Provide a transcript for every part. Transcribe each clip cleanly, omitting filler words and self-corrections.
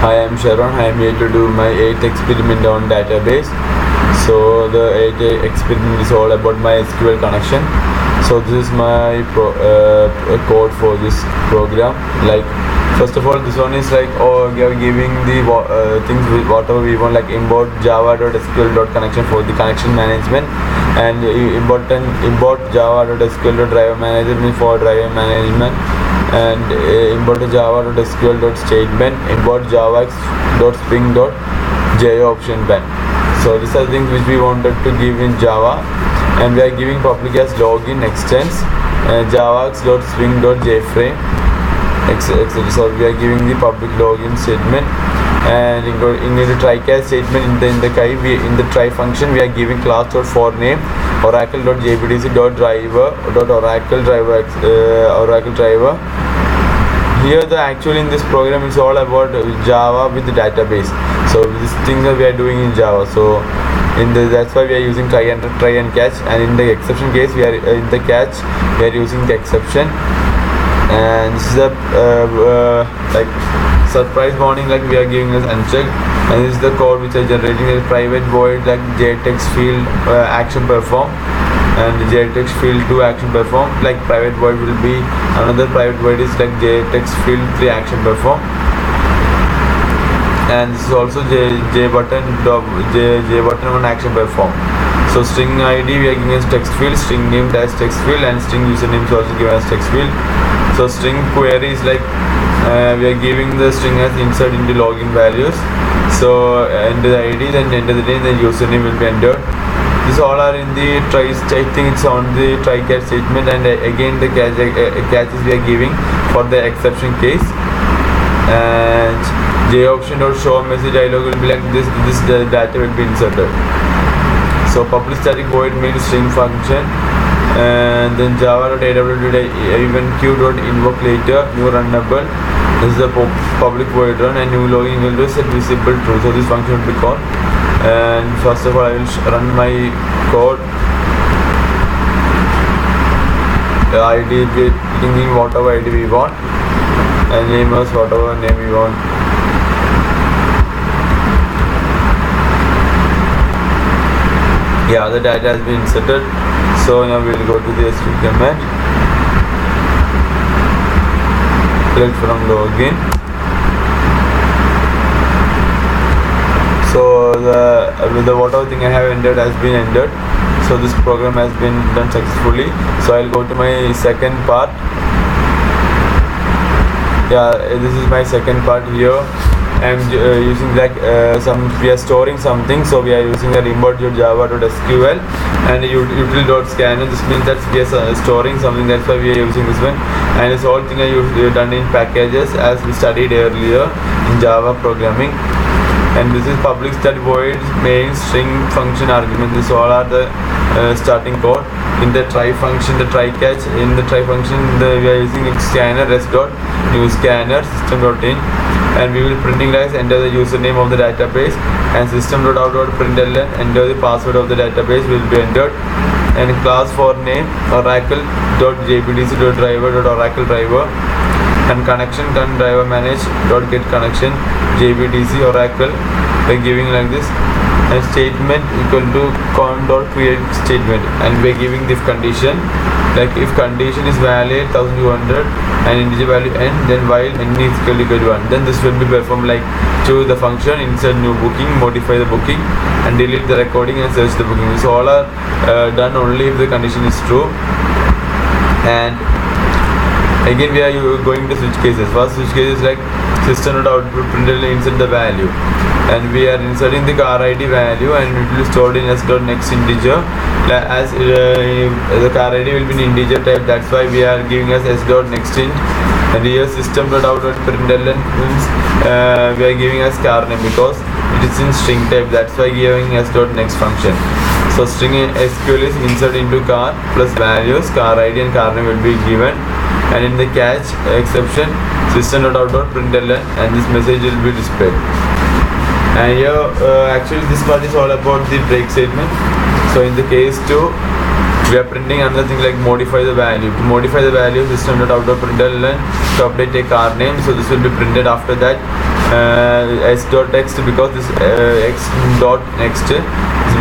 Hi, I'm Sharon. I am here to do my 8th experiment on database. So the 8th experiment is all about my SQL connection. So this is my code for this program. Like, first of all, this one is like we are giving the things with whatever we want, like import java.sql.connection for the connection management, and import java.sql.driver management for driver management, and import java.sql.statement, import javax.spring.j option ban. So these are things which we wanted to give in Java, and we are giving public as login extends javax.spring.jframe, etc. So we are giving the public login statement, and in the try catch statement in the try function we are giving class.forName oracle.jbdc.driver.oracle driver. Here in this program is all about Java with the database. So this thing that we are doing in Java. So that's why we are using try and catch, and in the exception case we are in the catch we are using the exception. And this is a like surprise warning, like we are giving us unchecked, and this is the code which are generating a private void like jtext field action perform, and jtext field 2 action perform. Like private void will be another private void is like jtext field 3 action perform, and this is also j button 1 action perform. So string id we are giving as text field, string name as text field, and string username is also given as text field. So string query is like we are giving the string as insert into login values. So enter the id, then enter the name, then username will be entered. These all are in the try. I think it's on the try catch statement, and again the catches we are giving for the exception case. And j option dot show message dialog will be like this. The data will be inserted. So public static void means string function, and then java.aw.evenq.invoke later new runnable. This is the public void run, and new login will be set visible true. So this function will be called. And first of all, I will run my code. The ID in whatever ID we want, and name us whatever name we want. Yeah, the data has been inserted. So now we will go to the SQL command. Select from login. So the whatever thing I have entered has been entered. So this program has been done successfully. So I'll go to my second part. Yeah, this is my second part here. I'm using like we are storing something, so we are using the import java.sql and util.scanner. This means that we are storing something, that's why we are using this one. And this whole thing I done in packages as we studied earlier in Java programming. And this is public stat void main string function argument. This all are the starting code. In the try function, the try catch, in the try function we are using scanner s.new scanner system.in, and we will printing like enter the username of the database, and system.out.println enter the password of the database will be entered, and class for name oracle.jbdc.driver.oracle driver, and connection can driver manage .get connection jbdc oracle by giving like this, and statement equal to con.create statement, and by giving if condition, like if condition is valid 1200 and integer value n, then while n is equal to 1, then this will be performed like choose the function, insert new booking, modify the booking, and delete the recording and search the booking. So all are done only if the condition is true. And again we are going to switch cases. First switch case is like system.output println insert the value, and we are inserting the car ID value, and it will be stored in s.next integer, as the car ID will be in integer type. That's why we are giving us s.nextInt, and here system.out.println means we are giving us car name because it is in string type. That's why giving s.next function. So string SQL is insert into car plus values, car ID and car name will be given, and in the catch exception system.out.println, and this message will be displayed. And here actually this part is all about the break statement. So in the case 2 we are printing another thing like modify the value. To modify the value, system.out.println to update a car name. So this will be printed after that s.text, because this x.next is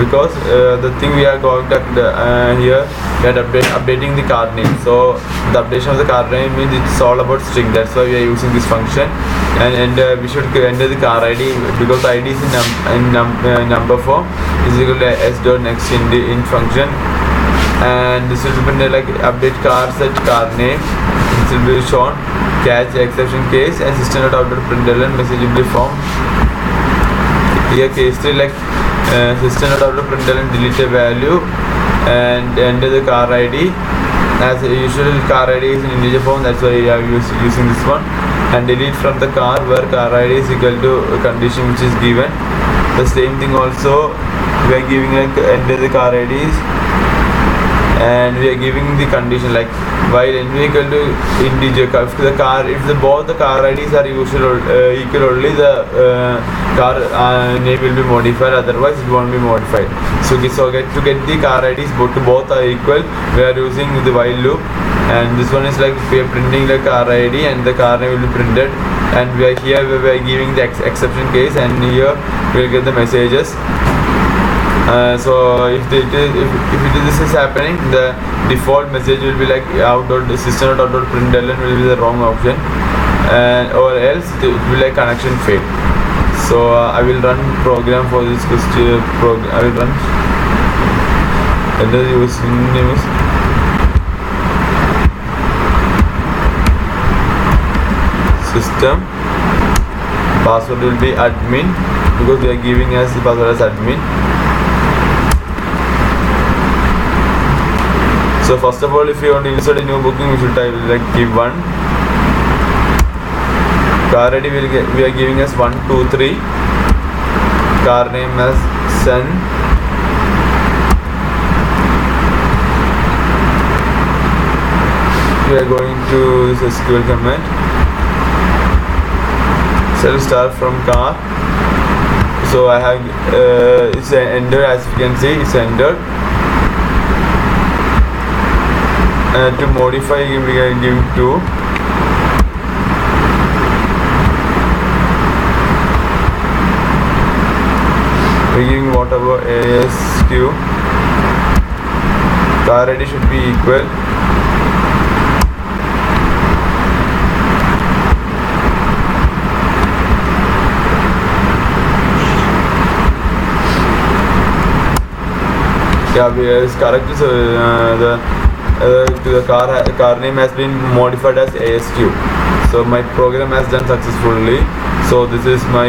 because the thing we are going to here we are updating the car name. So the updation of the car name means it's all about string. That's why we are using this function. And we should enter the car ID, because the ID is in number form, is equal to s.next in the int function. And this will be printed like update car set car name. This will be shown catch exception case, and system.out.println message will be formed. Here case 3 like system.out.println delete a value and enter the car ID. As usual, car ID is in integer form, that's why we are using this one. And delete from the car where car ID is equal to a condition which is given. The same thing also we are giving like enter the car IDs, and we are giving the condition like while n equal to integer. If both the car IDs are equal, only the car name will be modified, otherwise it won't be modified. So to get the car IDs both are equal, we are using the while loop. And this one is like we are printing the car ID and the car name will be printed, and we are giving the exception case, and here we will get the messages. So if this is happening, the default message will be like system.out.println will be the wrong option, or else it will be like connection failed. So I will run program for this question. I will run, and the username is system, password will be admin, because we are giving us the password as admin. So first of all, if you want to insert a new booking, we should type like give 1. Car ID we are giving us 1, 2, 3. Car name as Sun. We are going to this SQL command. Select start from car. So I have it's entered, as you can see, it's entered. To modify, we can give 2. We're giving whatever ASQ. Car ID should be equal. Yeah, it's correct. So the car name has been modified as ASQ. So my program has done successfully. So this is my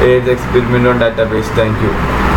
8th experiment on database. Thank you.